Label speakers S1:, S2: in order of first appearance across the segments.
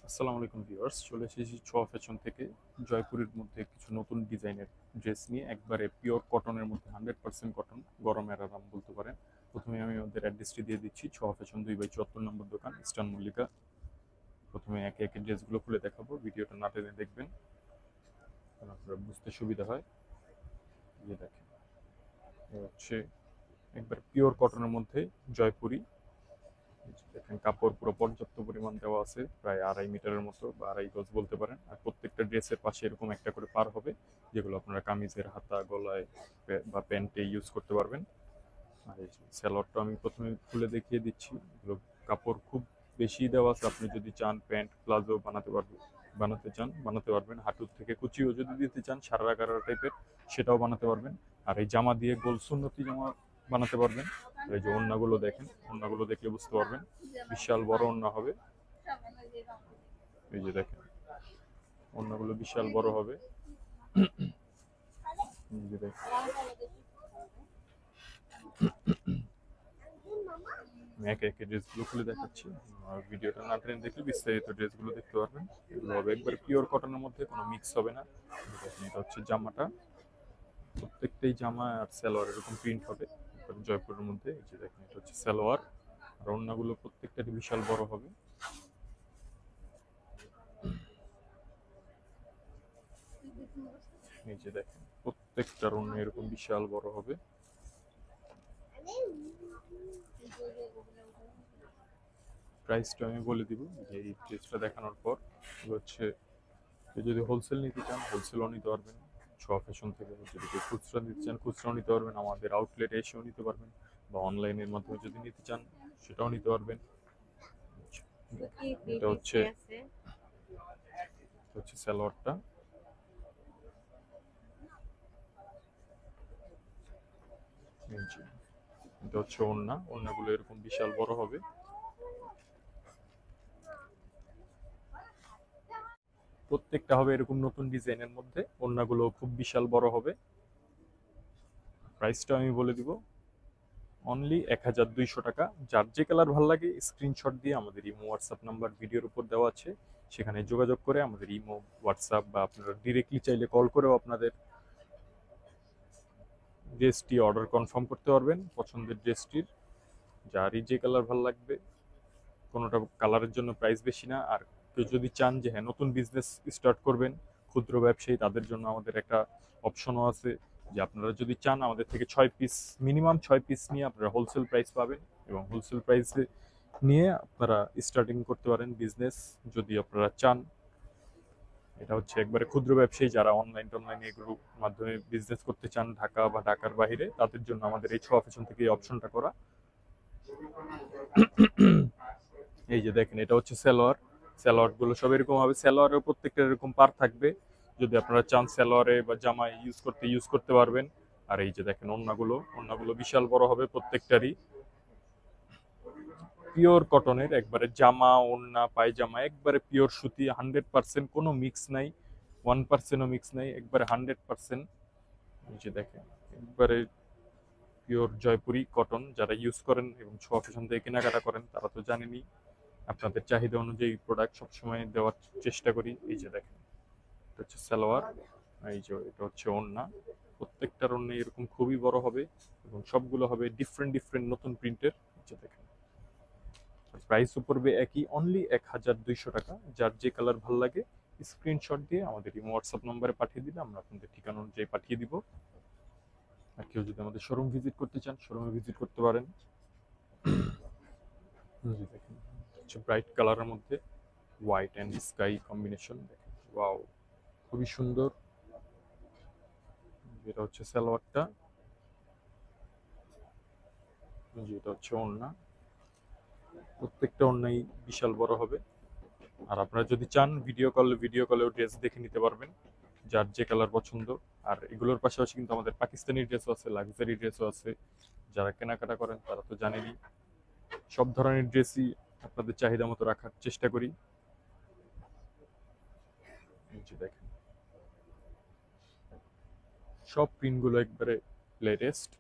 S1: আসসালামু আলাইকুম ভিউয়ার্স, চলে এসেছি ছোঁয়া ফ্যাশন থেকে জয়পুরের মধ্যে কিছু নতুন ডিজাইনের ড্রেস নিয়ে। একবারে পিওর কটনের মধ্যে 100% কটন, গরমের আরাম বলতে পারেন। প্রথমে আমি ওদের অ্যাড্রেসটি দিয়ে দিচ্ছি। ছোঁয়া ফ্যাশন 2/74 নম্বর দোকান, ইস্টার্ন মল্লিকা। প্রথমে একে একে ড্রেসগুলো খুলে দেখাবো, ভিডিওটা না টেনে দেখবেন কারণ আপনারা বুঝতে সুবিধা হয়। এই দেখেন, এ হচ্ছে একবার পিওর কটনের মধ্যে জয়পুরি। দেখেন কাপড় পুরো পর্যাপ্ত পরিমাণ দেওয়া আছে, প্রায় 2.5 মিটারের মতো বা 2.5 গজ বলতে পারেন। আর প্রত্যেকটা ড্রেসের পাশে এরকম একটা করে পার হবে, যেগুলো আপনারা কামিজের হাতা, গলায় বা প্যান্টে ইউজ করতে পারবেন। আর এই স্যালোয়ারটা আমি প্রথমে খুলে দেখিয়ে দিচ্ছি। এগুলো কাপড় খুব বেশি দেওয়া আছে, আপনি যদি চান প্যান্ট প্লাজো বানাতে পারবেন। হাঁটুর থেকে কুচিও যদি দিতে চান সারারা গারা টাইপের, সেটাও বানাতে পারবেন। আর এই জামা দিয়ে গোল সুন্নতি জামা বানাতে পারবেন। আর এই যে ওড়নাগুলো দেখেন, ওড়নাগুলো দেখলে বুঝতে পারবেন বিশাল বড় ওড়না হবে। এই যে দেখেন, ওড়নাগুলো বিশাল বড় হবে। এই যে দেখেন, আমি একে একে ড্রেসগুলো খুলে দেখাচ্ছি। আর ভিডিওটা না টেনে দেখলে বিস্তারিত ড্রেসগুলো দেখতে পারবেন। এগুলো হবে একবার পিওর কটনের মধ্যে, কোনো মিক্স হবে না। দেখেন, এটা হচ্ছে জামাটা। প্রত্যেকটাই জামা আর সালোয়ার এরকম প্রিন্ট হবে জয়পুরের মধ্যে। এই যে দেখেন, এটা হচ্ছে সালোয়ার। আর ওড়নাগুলো প্রত্যেকটারই বিশাল বড় হবে। এই যে দেখেন, প্রত্যেকটার ওড়না এরকম বিশাল বড় হবে। প্রাইসটা আমি বলে দিব যে এই ড্রেসটা দেখানোর পর। হচ্ছে যদি হোলসেল নিতে চান হোলসেলও নিতে পারবেন ছোঁয়া ফ্যাশন থেকে। যদি কেউ খুচরা নিতে চান খুচরাও নিতে পারবেন, আমাদের আউটলেটে এসেও নিতে পারবেন, বা অনলাইনের মাধ্যমে যদি নিতে চান সেটাও নিতে পারবেন। এটা হচ্ছে সালোয়ারটা। এটা হচ্ছে ওড়না, ওড়নাগুলো এরকম বিশাল বড় হবে। প্রত্যেকটা হবে এরকম নতুন ডিজাইনের মধ্যে, ওড়নাগুলো খুব বিশাল বড় হবে। প্রাইসটা আমি বলে দিব, অনলি 1200 টাকা। যার যে কালার ভালো লাগে স্ক্রিনশট দিয়ে আমাদের ইমো হোয়াটসঅ্যাপ নাম্বার ভিডিওর উপর দেওয়া আছে, সেখানে যোগাযোগ করে আমাদের ইমো হোয়াটসঅ্যাপ বা আপনারা ডিরেক্টলি চাইলে কল করেও আপনাদের ড্রেসটি অর্ডার কনফার্ম করতে পারবেন পছন্দের ড্রেসটির। যারই যে কালার ভালো লাগবে, কোনোটা কালারের জন্য প্রাইস বেশি না। আর কেউ যদি চান যে হ্যাঁ নতুন বিজনেস স্টার্ট করবেন, ক্ষুদ্র ব্যবসায়ী, তাদের জন্য আমাদের একটা অপশনও আছে যে আপনারা যদি চান আমাদের থেকে 6 পিস, মিনিমাম 6 পিস নিয়ে আপনারা হোলসেল প্রাইস পাবেন, এবং হোলসেল প্রাইসে নিয়ে আপনারা স্টার্টিং করতে পারেন বিজনেস যদি আপনারা চান। এটা হচ্ছে একবারে ক্ষুদ্র ব্যবসায়ী যারা অনলাইনে এগুলোর মাধ্যমে বিজনেস করতে চান, ঢাকা বা ঢাকার বাইরে, তাদের জন্য আমাদের এই ছোঁয়া ফ্যাশন থেকে এই অপশনটা করা। এই যে দেখেন, এটা হচ্ছে সালোয়ার। সালোয়ার গুলো সব এরকম হবে, সালোয়ারের প্রত্যেকটা এরকম পার থাকবে। যদি আপনারা চান সালোয়ারে বা জামায় ইউজ করতে পারবেন। আর এই যে দেখেন ওড়নাগুলো, ওড়নাগুলো বিশাল বড় হবে প্রত্যেকটারই। পিওর কটনের একবারে জামা, ওড়না, পায়জামা একবারে পিওর সুতি, 100%, কোনো মিক্স নাই, 1%ও মিক্স নাই, একবারে 100%। এই যে দেখেন, একবারে পিওর জয়পুরি কটন। যারা ইউজ করেন এবং ছোঁয়া ফ্যাশন থেকে কেনাকাটা করেন তারা তো জানেনই, আপনাদের চাহিদা অনুযায়ী প্রোডাক্ট সবসময় দেওয়ার চেষ্টা করি। এই যে দেখেন, এটা হচ্ছে সালোয়ার। এই যে এটা হচ্ছে ওড়না। প্রত্যেকটার ওড়না এরকম খুবই বড় হবে, এবং সবগুলো হবে ডিফারেন্ট ডিফারেন্ট নতুন প্রিন্টের। এই যে দেখেন, প্রাইসও পড়বে একই, অনলি 1200 টাকা। যার যে কালার ভালো লাগে স্ক্রিনশট দিয়ে আমাদের এই হোয়াটসঅ্যাপ নম্বরে পাঠিয়ে দিলে আমরা আপনাদের ঠিকানা অনুযায়ী পাঠিয়ে দিব। আর কেউ যদি আমাদের শোরুম ভিজিট করতে চান শোরুমে ভিজিট করতে পারেন। দেখেন, হচ্ছে ব্রাইট কালারের মধ্যে হোয়াইট অ্যান্ড স্কাই কম্বিনেশন। দেখেন, ওয়াও, খুবই সুন্দর। এটা হচ্ছে সালোয়ারটা। এটা হচ্ছে ওড়না। প্রত্যেকটা ওড়নাই বিশাল বড় হবে। আর আপনারা যদি চান ভিডিও কলেও ড্রেস দেখে নিতে পারবেন, যার যে কালার পছন্দ। আর এগুলোর পাশাপাশি কিন্তু আমাদের পাকিস্তানি ড্রেসও আছে, লাক্সারি ড্রেসও আছে। যারা কেনাকাটা করেন তারা তো জানেনই, সব ধরনের ড্রেসই আপনাদের চাহিদা মতো রাখার চেষ্টা করি। এই যে দেখেন, সব প্রিন্টগুলো একবারে লেটেস্ট,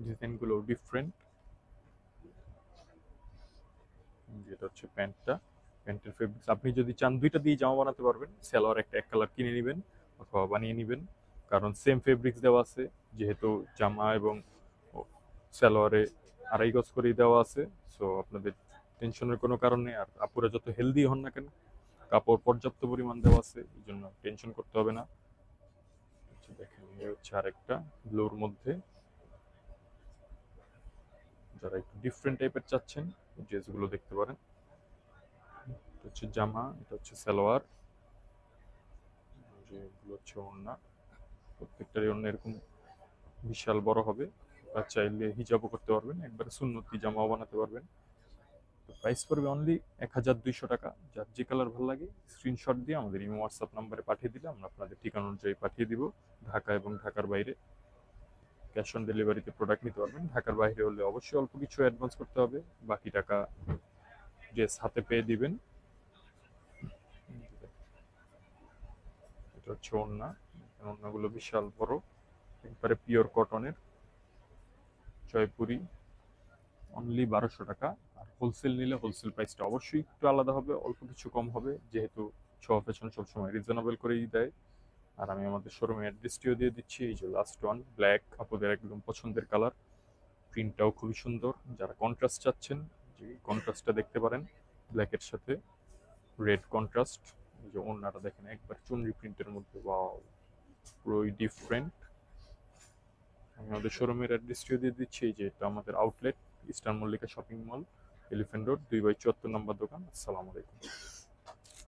S1: ডিজাইনগুলো ডিফারেন্ট। যেটা হচ্ছে প্যান্টটা। প্যান্টের ফেব্রিক্স আপনি যদি চান দুইটা দিয়ে জামা বানাতে পারবেন, সালোয়ার একটা এক কালার কিনে নেবেন অথবা বানিয়ে নেবেন, কারণ সেম ফেব্রিক্স দেওয়া আছে, যেহেতু জামা এবং সালোয়ারে 2.5 গজ করেই দেওয়া আছে। সো আপনাদের টেনশনের কোনো কারণ নেই। আর আপুরা যত হেলদি হন না কেন, কাপড় পর্যাপ্ত পরিমাণ দেওয়া আছে, এই জন্য টেনশন করতে হবে না। আচ্ছা, দেখেন এই হচ্ছে আরেকটা ব্লুর মধ্যে, যারা একটু ডিফারেন্ট টাইপের চাচ্ছেন এই ড্রেসগুলো দেখতে পারেন। এটা হচ্ছে জামা, এটা হচ্ছে সালোয়ার, যেগুলো হচ্ছে ওড়না। প্রত্যেকটারই ওড়না এরকম বিশাল বড় হবে, বা চাইলে হিজাবও করতে পারবেন, একবারে সুন্নতি জামাও বানাতে পারবেন। তো প্রাইস পড়বে অনলি 1200 টাকা। যার যে কালার ভালো লাগে স্ক্রিনশট দিয়ে আমাদের ইমো হোয়াটসঅ্যাপ নাম্বারে পাঠিয়ে দিলে আমরা আপনাদের ঠিকানা অনুযায়ী পাঠিয়ে দিব। ঢাকা এবং ঢাকার বাইরে ক্যাশ অন ডেলিভারিতে প্রোডাক্ট নিতে পারবেন। ঢাকার বাইরে হলে অবশ্যই অল্প কিছু অ্যাডভান্স করতে হবে, বাকি টাকা ড্রেস হাতে পেয়ে দিবেন। এটা হচ্ছে ওড়না, ওড়নাগুলো বিশাল বড়, একবারে পিওর কটনের জয়পুরি, অনলি 1200 টাকা। আর হোলসেল নিলে হোলসেল প্রাইসটা অবশ্যই একটু আলাদা হবে, অল্প কিছু কম হবে, যেহেতু ছোঁয়া ফ্যাশন সবসময় রিজনেবল করেই দেয়। আর আমি আমাদের শোরুমের অ্যাড্রেসটিও দিয়ে দিচ্ছি, এই যে লাস্ট ওয়ান ব্ল্যাক, আপনাদের একদম পছন্দের কালার, প্রিন্টটাও খুবই সুন্দর। যারা কন্ট্রাস্ট চাচ্ছেন, যে কন্ট্রাস্টটা দেখতে পারেন, ব্ল্যাকের সাথে রেড কন্ট্রাস্ট। এই যে ওড়নাটা দেখেন একবার চুনরি প্রিন্টের মধ্যে, ওয়াও, পুরোই ডিফারেন্ট। আমি আমাদের শোরুমের অ্যাড্রেসটিও দিয়ে দিচ্ছি, এই যে এটা আমাদের outlet, eastern Mallika shopping mall, elephant road 2/74 নম্বর দোকান। আসসালামু আলাইকুম।